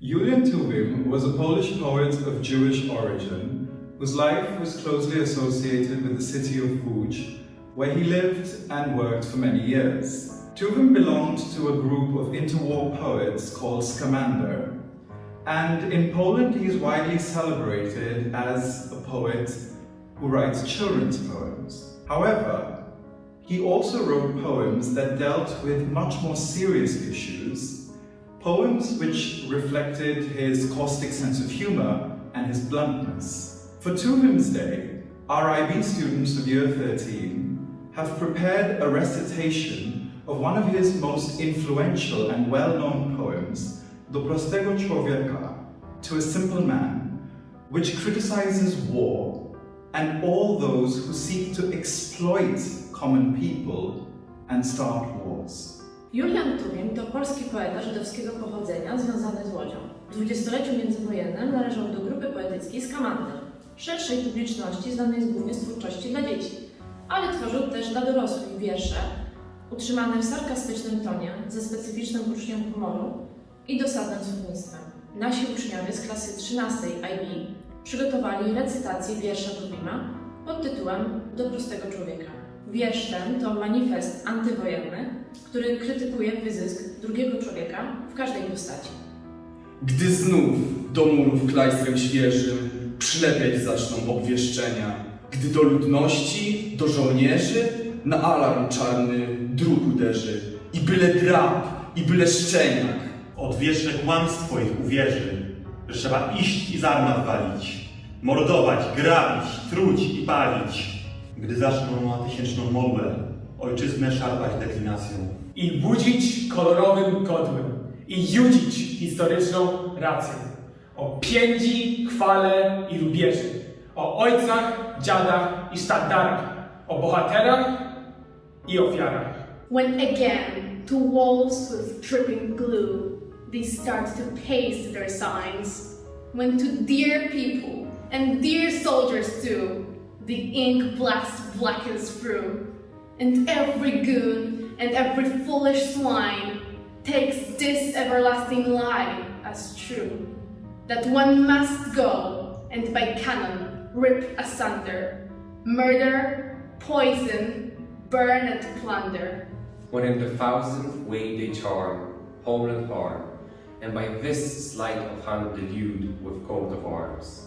Julian Tuwim was a Polish poet of Jewish origin whose life was closely associated with the city of Łódź, where he lived and worked for many years. Tuwim belonged to a group of interwar poets called Scamander, and in Poland he is widely celebrated as a poet who writes children's poems. However, he also wrote poems that dealt with much more serious issues, poems which reflected his caustic sense of humor and his bluntness. For Tuwim's Day, our IB students of year 13 have prepared a recitation of one of his most influential and well-known poems, Do prostego człowieka, To a Simple Man, which criticizes war and all those who seek to exploit common people and start wars. Julian Tuwim to polski poeta żydowskiego pochodzenia związany z Łodzią. W dwudziestoleciu międzywojennym należał do grupy poetyckiej Scamander. Szerszej publiczności znany jest głównie z twórczości dla dzieci, ale tworzył też dla dorosłych wiersze utrzymane w sarkastycznym tonie, ze specyficznym uczuciem humoru i dosadnym słownictwem. Nasi uczniowie z klasy 13 IB przygotowali recytację wiersza Tuwima pod tytułem Do prostego człowieka. Wiersz ten to manifest antywojenny, który krytykuje wyzysk drugiego człowieka w każdej postaci. Gdy znów do murów klajstrem świeżym przylepiać zaczną obwieszczenia, gdy do ludności, do żołnierzy na alarm czarny druk uderzy i byle drap, i byle szczeniak. Odwieczne kłamstwo ich uwierzy, że trzeba iść i z armat walić, mordować, grabić, truć i palić. Gdy zaczną na tysięczną modłę ojczyznę szarpać deklinacją. I budzić kolorowym kodłem i judzić historyczną rację. O piędzi, chwale i rubieży, o ojcach, dziadach i sztandarach, o bohaterach i ofiarach. When again to walls with dripping glue they start to paste their signs, when to dear people and dear soldiers too the ink blackens through, and every goon and every foolish swine takes this everlasting lie as true, that one must go and by cannon rip asunder, murder, poison, burn and plunder. When in the thousandth way they charm Poland harm, and by this sleight of hand delude with coat of arms,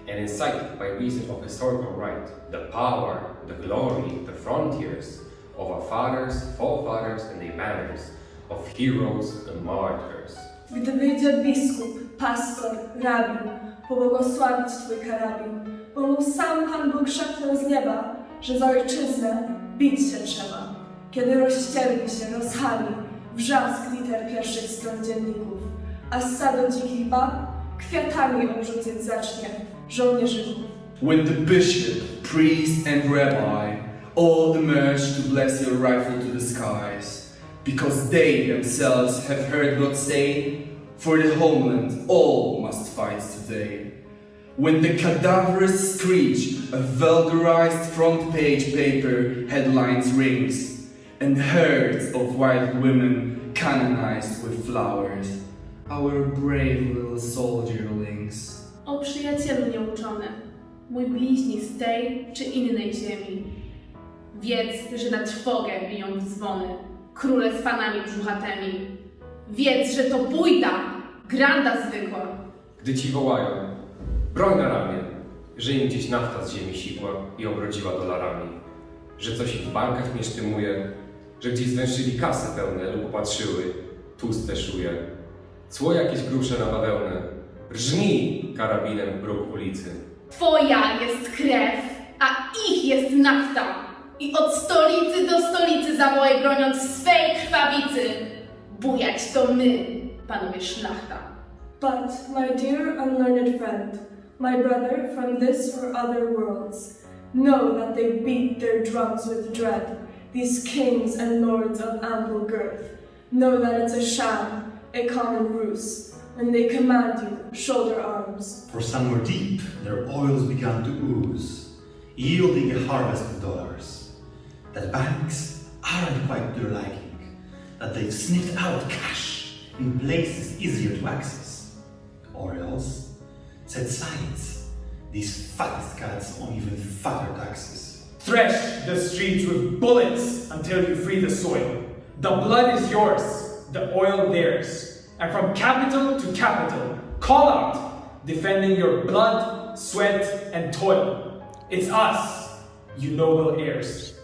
and incite by reason of historical right the power, the glory, the frontiers of our fathers, forefathers and their banners, of heroes and martyrs. Gdy wyjdzie biskup, pastor, rabin, pobłogosławić Twój karabin, bo mu sam Pan Bóg szepnął z nieba, że za ojczyznę bić się trzeba. Kiedy rozścierwi się, rozhali wrzask liter pierwszych stron dzienników, a stado dzikich bab kwiatami obrzucać zacznie żołnierzyków. When the bishop, priest and rabbi all emerge to bless your rifle to the skies, because they themselves have heard God say, for the homeland all must fight today. When the cadaverous screech of vulgarized front page paper headlines rings, and herds of white women canonized with flowers, our brave little soldierlings. O przyjacielu nieuczony, mój bliźni z tej czy innej ziemi, wiedz, że na trwogę biją dzwony, króle z panami brzuchatymi. Wiedz, że to bójda, granda zwykła. Gdy ci wołają, broń na ramię, że im gdzieś nafta z ziemi sikła i obrodziła dolarami, że coś ich w bankach nie sztymuje, że gdzieś zwęszyli kasy pełne lub opatrzyły tłuste szuje. Cło jakieś grusze na bawełnę, rżnij karabinem w próg ulicy. Twoja jest krew, a ich jest nafta. I od stolicy do stolicy zawołaj broniąc swej krwawicy. Bujać to my, panowie szlachta. But, my dear unlearned friend, my brother from this or other worlds, know that they beat their drums with dread, these kings and lords of ample girth. Know that it's a sham, a common ruse, when they command you, shoulder arms. For somewhere deep their oils began to ooze, yielding a harvest of dollars. That banks aren't quite their liking, that they've sniffed out cash in places easier to access. Set science. These fattest cats own even fatter taxes. Thresh the streets with bullets until you free the soil. The blood is yours, the oil theirs. And from capital to capital, call out, defending your blood, sweat, and toil. It's us, you noble heirs.